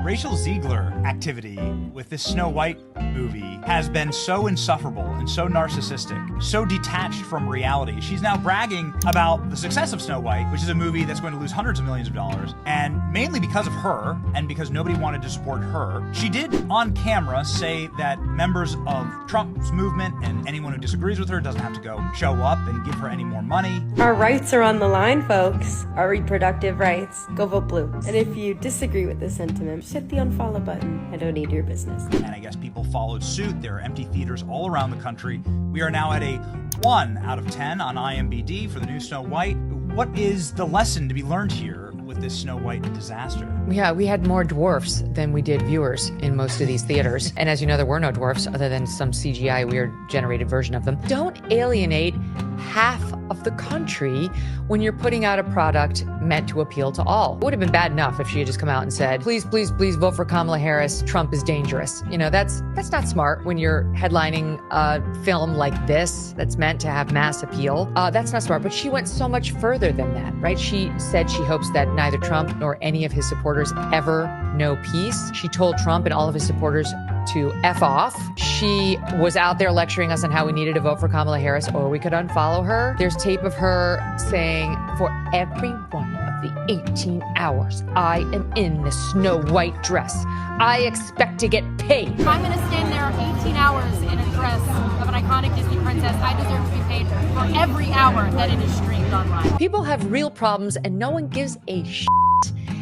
Rachel Ziegler activity with this Snow White movie has been so insufferable and so narcissistic, so detached from reality. She's now bragging about the success of Snow White, which is a movie that's going to lose hundreds of millions of dollars, and mainly because of her and because nobody wanted to support her. She did on camera say that members of Trump's movement and anyone who disagrees with her doesn't have to go show up and give her any more money. Our rights are on the line, folks. Our reproductive rights. Go vote blue. And if you disagree with this sentiment, just hit the unfollow button. I don't need your business. And I guess people followed suit. There are empty theaters all around the country. We are now at a 1 out of 10 on IMDb for the new Snow White. What is the lesson to be learned here with this Snow White disaster? Yeah, we had more dwarfs than we did viewers in most of these theaters. And as you know, there were no dwarfs other than some CGI weird generated version of them. Don't alienate half of the country when you're putting out a product meant to appeal to all. It would have been bad enough if she had just come out and said, please, please, please vote for Kamala Harris. Trump is dangerous. You know, that's not smart when you're headlining a film like this that's meant to have mass appeal. That's not smart. But she went so much further than that, right? She said she hopes that neither Trump nor any of his supporters ever know peace. She told Trump and all of his supporters to F off. She was out there lecturing us on how we needed to vote for Kamala Harris or we could unfollow her. There's tape of her saying, for every one of the 18 hours I am in the Snow White dress, I expect to get paid. If I'm gonna stand there 18 hours in a dress of an iconic Disney princess, I deserve to be paid for every hour that it is streamed online. People have real problems and no one gives a shit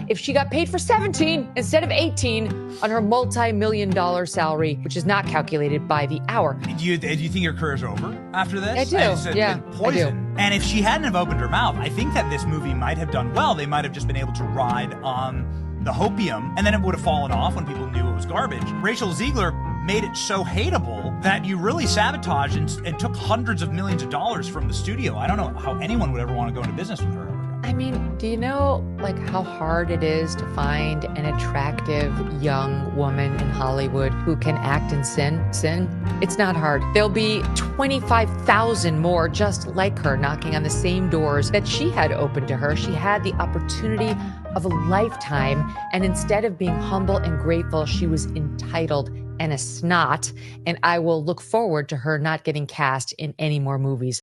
if she got paid for 17 instead of 18 on her multi-million-dollar salary, which is not calculated by the hour. Do you think your career's over after this? I do. Yeah, poison. And if she hadn't have opened her mouth, I think that this movie might have done well. They might have just been able to ride on the hopium, and then it would have fallen off when people knew it was garbage. Rachel Ziegler made it so hateable that you really sabotaged and took hundreds of millions of dollars from the studio. I don't know how anyone would ever want to go into business with her. I mean, do you know like how hard it is to find an attractive young woman in Hollywood who can act in sin? It's not hard. There'll be 25,000 more just like her knocking on the same doors that she had opened to her. She had the opportunity of a lifetime, and instead of being humble and grateful, she was entitled and a snot. And I will look forward to her not getting cast in any more movies.